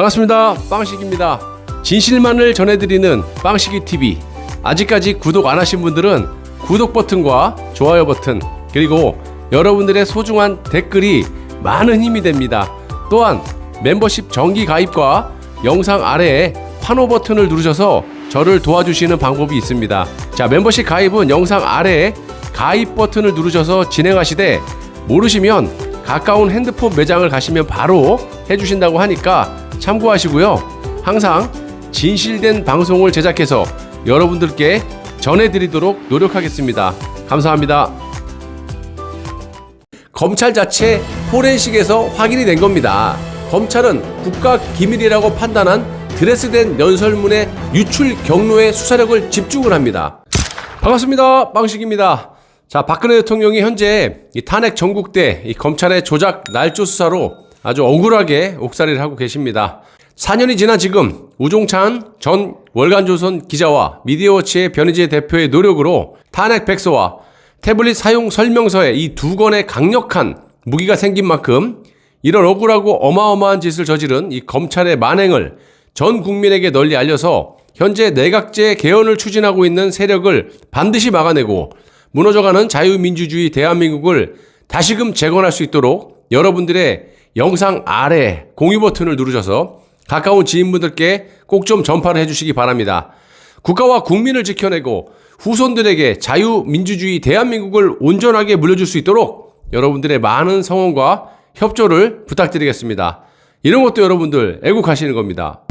반갑습니다. 빵식입니다. 진실만을 전해드리는 빵식이TV. 아직까지 구독 안 하신 분들은 구독 버튼과 좋아요 버튼, 그리고 여러분들의 소중한 댓글이 많은 힘이 됩니다. 또한 멤버십 정기 가입과 영상 아래에 환호 버튼을 누르셔서 저를 도와주시는 방법이 있습니다. 자, 멤버십 가입은 영상 아래에 가입 버튼을 누르셔서 진행하시되, 모르시면 가까운 핸드폰 매장을 가시면 바로 해주신다고 하니까 참고하시고요. 항상 진실된 방송을 제작해서 여러분들께 전해드리도록 노력하겠습니다. 감사합니다. 검찰 자체 포렌식에서 확인이 된 겁니다. 검찰은 국가기밀이라고 판단한 드레스된 연설문의 유출 경로에 수사력을 집중을 합니다. 반갑습니다. 빵식입니다. 자, 박근혜 대통령이 현재 이 탄핵 전국대 이 검찰의 조작 날조 수사로 아주 억울하게 옥살이를 하고 계십니다. 4년이 지난 지금 우종찬 전 월간조선 기자와 미디어워치의 변희재 대표의 노력으로 탄핵 백서와 태블릿 사용 설명서에 이 두 건의 강력한 무기가 생긴 만큼 이런 억울하고 어마어마한 짓을 저지른 이 검찰의 만행을 전 국민에게 널리 알려서 현재 내각제 개헌을 추진하고 있는 세력을 반드시 막아내고 무너져가는 자유민주주의 대한민국을 다시금 재건할 수 있도록 여러분들의 영상 아래 공유 버튼을 누르셔서 가까운 지인분들께 꼭 좀 전파를 해주시기 바랍니다. 국가와 국민을 지켜내고 후손들에게 자유민주주의 대한민국을 온전하게 물려줄 수 있도록 여러분들의 많은 성원과 협조를 부탁드리겠습니다. 이런 것도 여러분들 애국하시는 겁니다.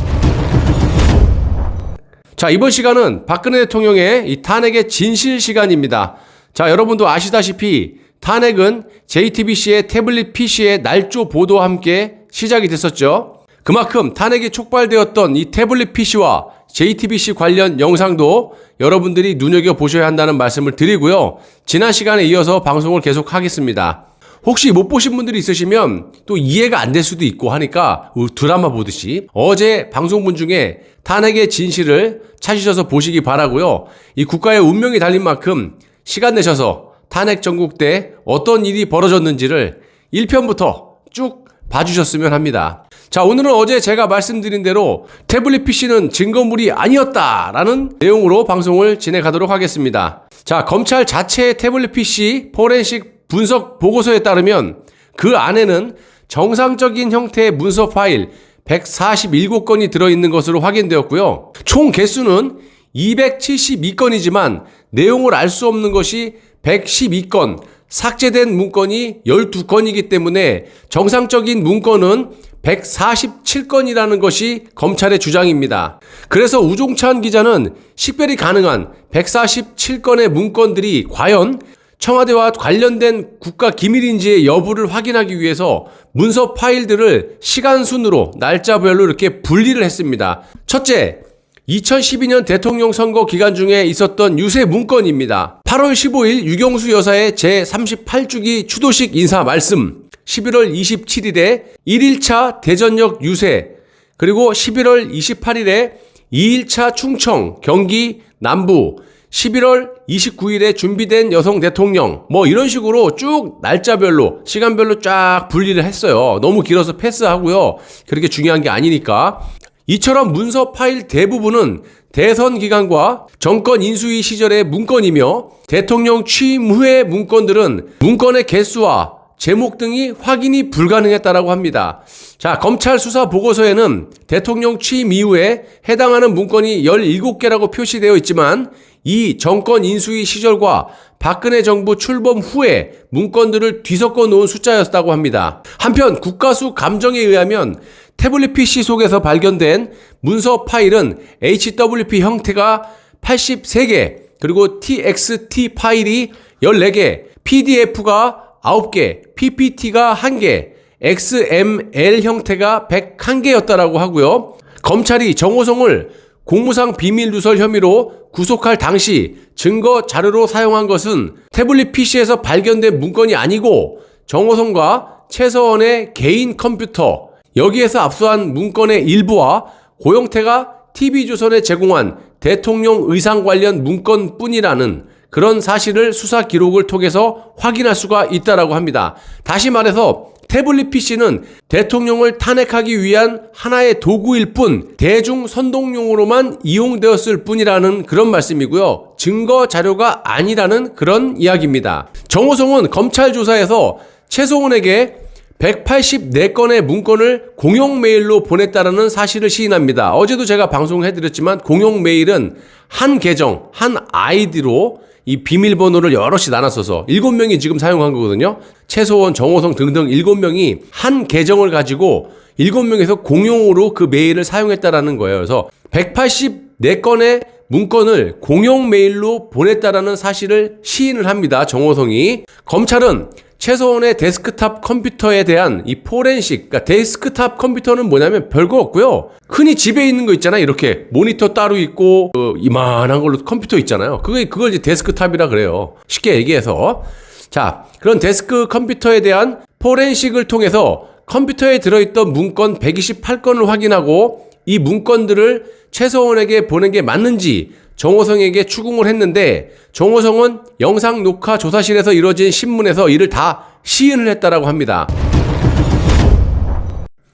자, 이번 시간은 박근혜 대통령의 이 탄핵의 진실 시간입니다. 자, 여러분도 아시다시피 탄핵은 JTBC의 태블릿 PC의 날조 보도와 함께 시작이 됐었죠. 그만큼 탄핵이 촉발되었던 이 태블릿 PC와 JTBC 관련 영상도 여러분들이 눈여겨보셔야 한다는 말씀을 드리고요. 지난 시간에 이어서 방송을 계속 하겠습니다. 혹시 못 보신 분들이 있으시면 또 이해가 안 될 수도 있고 하니까 드라마 보듯이 어제 방송분 중에 탄핵의 진실을 찾으셔서 보시기 바라고요. 이 국가의 운명이 달린 만큼 시간 내셔서 탄핵 전국 때 어떤 일이 벌어졌는지를 1편부터 쭉 봐주셨으면 합니다. 자, 오늘은 어제 제가 말씀드린 대로 태블릿 PC는 증거물이 아니었다라는 내용으로 방송을 진행하도록 하겠습니다. 자, 검찰 자체의 태블릿 PC 포렌식 분석 보고서에 따르면 그 안에는 정상적인 형태의 문서 파일 147건이 들어있는 것으로 확인되었고요. 총 개수는 272건이지만 내용을 알 수 없는 것이 112건, 삭제된 문건이 12건이기 때문에 정상적인 문건은 147건이라는 것이 검찰의 주장입니다. 그래서 우종찬 기자는 식별이 가능한 147건의 문건들이 과연 청와대와 관련된 국가기밀인지의 여부를 확인하기 위해서 문서 파일들을 시간 순으로 날짜별로 이렇게 분리를 했습니다. 첫째, 2012년 대통령 선거 기간 중에 있었던 유세 문건입니다. 8월 15일 유경수 여사의 제38주기 추도식 인사 말씀, 11월 27일에 1일차 대전역 유세, 그리고 11월 28일에 2일차 충청, 경기 남부, 11월 29일에 준비된 여성 대통령, 뭐 이런 식으로 쭉 날짜별로, 시간별로 쫙 분리를 했어요. 너무 길어서 패스하고요. 그렇게 중요한 게 아니니까. 이처럼 문서 파일 대부분은 대선 기간과 정권 인수위 시절의 문건이며 대통령 취임 후의 문건들은 문건의 개수와 제목 등이 확인이 불가능했다라고 합니다. 자, 검찰 수사 보고서에는 대통령 취임 이후에 해당하는 문건이 17개라고 표시되어 있지만 이 정권 인수위 시절과 박근혜 정부 출범 후에 문건들을 뒤섞어 놓은 숫자였다고 합니다. 한편 국가수 감정에 의하면 태블릿 PC 속에서 발견된 문서 파일은 HWP 형태가 83개, 그리고 TXT 파일이 14개, PDF가 9개, PPT가 1개, XML 형태가 101개였다라고 하고요. 검찰이 정호성을 공무상 비밀 누설 혐의로 구속할 당시 증거 자료로 사용한 것은 태블릿 PC에서 발견된 문건이 아니고 정호성과 최서원의 개인 컴퓨터, 여기에서 압수한 문건의 일부와 고영태가 TV조선에 제공한 대통령 의상 관련 문건뿐이라는 그런 사실을 수사 기록을 통해서 확인할 수가 있다라고 합니다. 다시 말해서 태블릿 PC는 대통령을 탄핵하기 위한 하나의 도구일 뿐 대중 선동용으로만 이용되었을 뿐이라는 그런 말씀이고요. 증거 자료가 아니라는 그런 이야기입니다. 정호성은 검찰 조사에서 최소원에게 184건의 문건을 공용 메일로 보냈다라는 사실을 시인합니다. 어제도 제가 방송해드렸지만 공용 메일은 한 계정, 한 아이디로 이 비밀번호를 여럿이 나눴어서 7명이 지금 사용한 거거든요. 최소원, 정호성 등등 7명이 한 계정을 가지고 7명에서 공용으로 그 메일을 사용했다라는 거예요. 그래서 184건의 문건을 공용 메일로 보냈다라는 사실을 시인을 합니다. 정호성이. 검찰은 최소원의 데스크탑 컴퓨터에 대한 이 포렌식, 그러니까 데스크탑 컴퓨터는 뭐냐면 별거 없고요. 흔히 집에 있는 거 있잖아요. 이렇게 모니터 따로 있고 이만한 걸로 컴퓨터 있잖아요. 그걸 이제 데스크탑이라 그래요. 쉽게 얘기해서. 자, 그런 데스크 컴퓨터에 대한 포렌식을 통해서 컴퓨터에 들어있던 문건 128건을 확인하고 이 문건들을 최소원에게 보낸 게 맞는지 정호성에게 추궁을 했는데 정호성은 영상 녹화 조사실에서 이루어진 신문에서 이를 다 시인을 했다라고 합니다.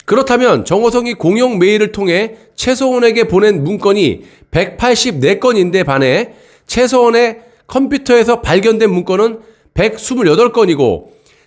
그렇다면 정호성이 공용 메일을 통해 최소원에게 보낸 문건이 184건인데 반해 최소원의 컴퓨터에서 발견된 문건은 128건이고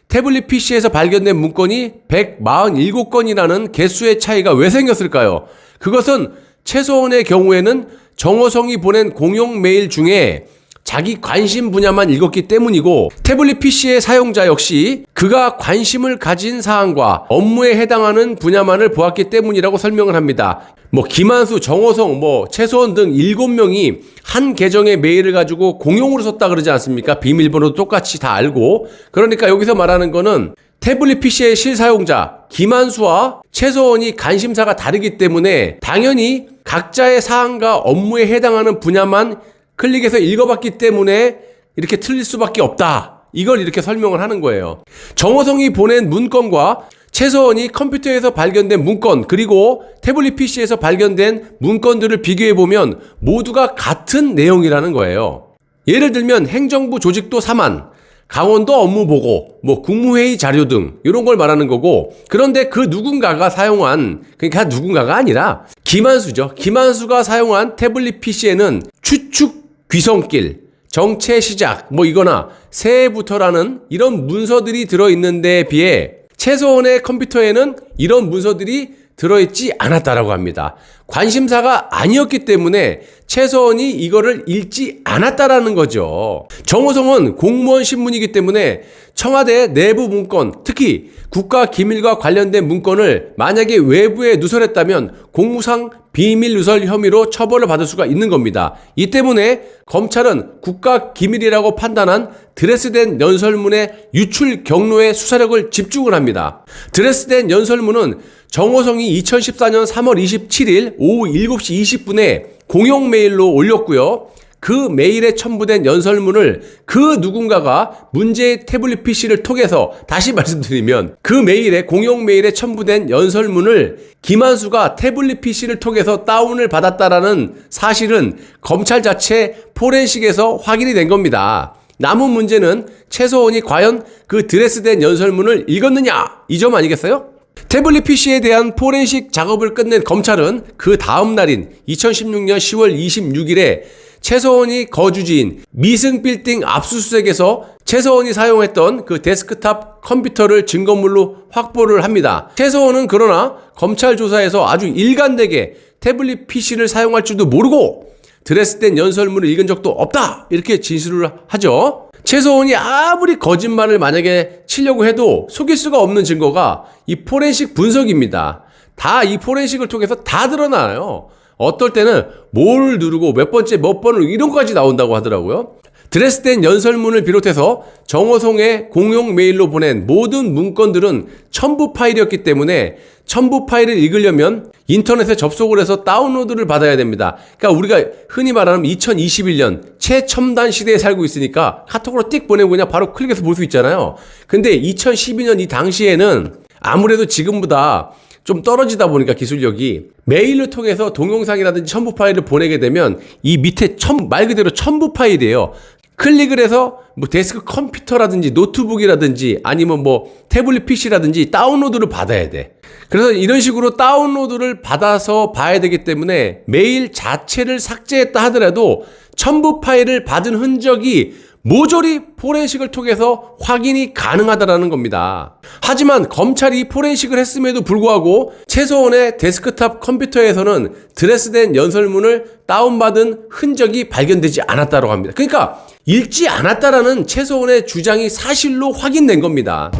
태블릿 PC에서 발견된 문건이 147건이라는 개수의 차이가 왜 생겼을까요? 그것은 최소원의 경우에는 정호성이 보낸 공용 메일 중에 자기 관심 분야만 읽었기 때문이고 태블릿 PC의 사용자 역시 그가 관심을 가진 사항과 업무에 해당하는 분야만을 보았기 때문이라고 설명을 합니다. 김한수, 정호성, 최소원 등 7명이 한 계정의 메일을 가지고 공용으로 썼다 그러지 않습니까? 비밀번호도 똑같이 다 알고. 그러니까 여기서 말하는 거는 태블릿 PC의 실사용자 김한수와 최소원이 관심사가 다르기 때문에 당연히 각자의 사항과 업무에 해당하는 분야만 클릭해서 읽어봤기 때문에 이렇게 틀릴 수밖에 없다. 이걸 이렇게 설명을 하는 거예요. 정호성이 보낸 문건과 최소원이 컴퓨터에서 발견된 문건 그리고 태블릿 PC에서 발견된 문건들을 비교해보면 모두가 같은 내용이라는 거예요. 예를 들면 행정부 조직도 사만, 강원도 업무 보고, 국무회의 자료 등 이런 걸 말하는 거고 그런데 그 누군가가 사용한 그러니까 누군가가 아니라 김한수죠. 김한수가 사용한 태블릿 PC에는 추측 귀성길, 정체 시작 이거나 새해부터라는 이런 문서들이 들어있는 데에 비해 최소원의 컴퓨터에는 이런 문서들이 들어있지 않았다라고 합니다. 관심사가 아니었기 때문에 최소원이 이거를 읽지 않았다라는 거죠. 정호성은 공무원 신문이기 때문에 청와대 내부 문건, 특히 국가기밀과 관련된 문건을 만약에 외부에 누설했다면 공무상 비밀 누설 혐의로 처벌을 받을 수가 있는 겁니다. 이 때문에 검찰은 국가기밀이라고 판단한 드레스덴 연설문의 유출 경로에 수사력을 집중을 합니다. 드레스덴 연설문은 정호성이 2014년 3월 27일 오후 7시 20분에 공용 메일로 올렸고요. 그 메일에 첨부된 연설문을 그 누군가가 문제의 태블릿 PC를 통해서 다시 말씀드리면 그 메일에 공용 메일에 첨부된 연설문을 김한수가 태블릿 PC를 통해서 다운을 받았다라는 사실은 검찰 자체 포렌식에서 확인이 된 겁니다. 남은 문제는 최소원이 과연 그 드레스된 연설문을 읽었느냐 이 점 아니겠어요? 태블릿 PC에 대한 포렌식 작업을 끝낸 검찰은 그 다음 날인 2016년 10월 26일에 최소원이 거주지인 미승빌딩 압수수색에서 최소원이 사용했던 그 데스크탑 컴퓨터를 증거물로 확보를 합니다. 최소원은 그러나 검찰 조사에서 아주 일관되게 태블릿 PC를 사용할 줄도 모르고 드레스된 연설문을 읽은 적도 없다 이렇게 진술을 하죠. 최소원이 아무리 거짓말을 만약에 치려고 해도 속일 수가 없는 증거가 이 포렌식 분석입니다. 다 이 포렌식을 통해서 다 드러나요. 어떨 때는 뭘 누르고 몇 번째 몇 번을 이런 것까지 나온다고 하더라고요. 드레스된 연설문을 비롯해서 정호성의 공용 메일로 보낸 모든 문건들은 첨부 파일이었기 때문에 첨부 파일을 읽으려면 인터넷에 접속을 해서 다운로드를 받아야 됩니다. 그러니까 우리가 흔히 말하는 2021년 최첨단 시대에 살고 있으니까 카톡으로 띡 보내고 그냥 바로 클릭해서 볼 수 있잖아요. 근데 2012년 이 당시에는 아무래도 지금보다 좀 떨어지다 보니까 기술력이 메일을 통해서 동영상이라든지 첨부 파일을 보내게 되면 이 밑에 말 그대로 첨부 파일이에요. 클릭을 해서 뭐 데스크 컴퓨터라든지 노트북이라든지 아니면 뭐 태블릿 PC라든지 다운로드를 받아야 돼. 그래서 이런 식으로 다운로드를 받아서 봐야 되기 때문에 메일 자체를 삭제했다 하더라도 첨부 파일을 받은 흔적이 모조리 포렌식을 통해서 확인이 가능하다는 겁니다. 하지만 검찰이 포렌식을 했음에도 불구하고 최소원의 데스크탑 컴퓨터에서는 드레스된 연설문을 다운받은 흔적이 발견되지 않았다고 합니다. 그러니까 읽지 않았다라는 최소원의 주장이 사실로 확인된 겁니다.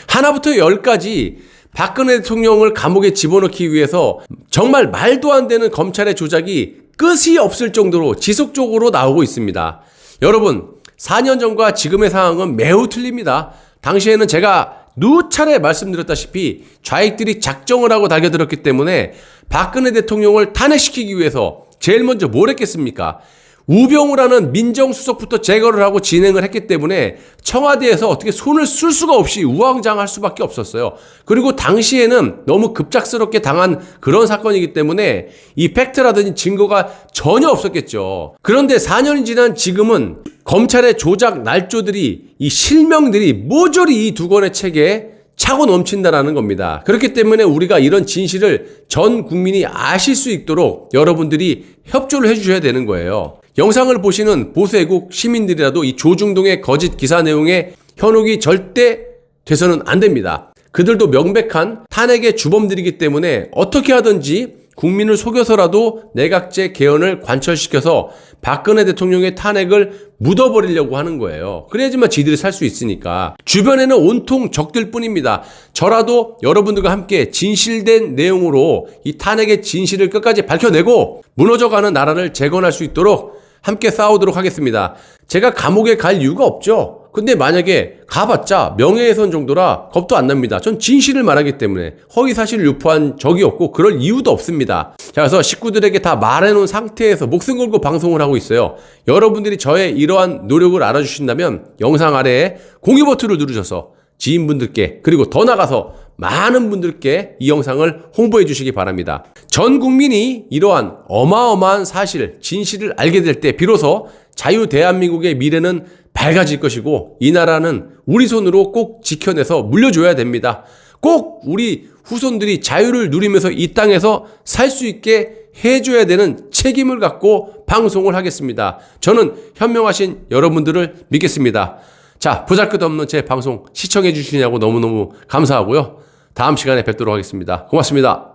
하나부터 10까지 박근혜 대통령을 감옥에 집어넣기 위해서 정말 말도 안 되는 검찰의 조작이 끝이 없을 정도로 지속적으로 나오고 있습니다. 여러분, 4년 전과 지금의 상황은 매우 틀립니다. 당시에는 제가 누차례 말씀드렸다시피 좌익들이 작정을 하고 달겨들었기 때문에 박근혜 대통령을 탄핵시키기 위해서 제일 먼저 뭘 했겠습니까? 우병우를 하는 민정수석부터 제거를 하고 진행을 했기 때문에 청와대에서 어떻게 손을 쓸 수가 없이 우왕좌왕할 수밖에 없었어요. 그리고 당시에는 너무 급작스럽게 당한 그런 사건이기 때문에 이 팩트라든지 증거가 전혀 없었겠죠. 그런데 4년이 지난 지금은 검찰의 조작 날조들이, 이 실명들이 모조리 이 두 권의 책에 차고 넘친다라는 겁니다. 그렇기 때문에 우리가 이런 진실을 전 국민이 아실 수 있도록 여러분들이 협조를 해주셔야 되는 거예요. 영상을 보시는 보수애국 시민들이라도 이 조중동의 거짓 기사 내용에 현혹이 절대 돼서는 안 됩니다. 그들도 명백한 탄핵의 주범들이기 때문에 어떻게 하든지 국민을 속여서라도 내각제 개헌을 관철시켜서 박근혜 대통령의 탄핵을 묻어버리려고 하는 거예요. 그래야지만 지들이 살 수 있으니까. 주변에는 온통 적들 뿐입니다. 저라도 여러분들과 함께 진실된 내용으로 이 탄핵의 진실을 끝까지 밝혀내고 무너져가는 나라를 재건할 수 있도록 함께 싸우도록 하겠습니다. 제가 감옥에 갈 이유가 없죠. 근데 만약에 가봤자 명예훼손 정도라 겁도 안 납니다. 전 진실을 말하기 때문에 허위사실을 유포한 적이 없고 그럴 이유도 없습니다. 자, 그래서 식구들에게 다 말해놓은 상태에서 목숨 걸고 방송을 하고 있어요. 여러분들이 저의 이러한 노력을 알아주신다면 영상 아래에 공유 버튼을 누르셔서 지인분들께 그리고 더 나가서 많은 분들께 이 영상을 홍보해 주시기 바랍니다. 전 국민이 이러한 어마어마한 사실, 진실을 알게 될 때 비로소 자유 대한민국의 미래는 밝아질 것이고 이 나라는 우리 손으로 꼭 지켜내서 물려줘야 됩니다. 꼭 우리 후손들이 자유를 누리면서 이 땅에서 살 수 있게 해줘야 되는 책임을 갖고 방송을 하겠습니다. 저는 현명하신 여러분들을 믿겠습니다. 자, 보잘것없는 제 방송 시청해 주시냐고 너무너무 감사하고요. 다음 시간에 뵙도록 하겠습니다. 고맙습니다.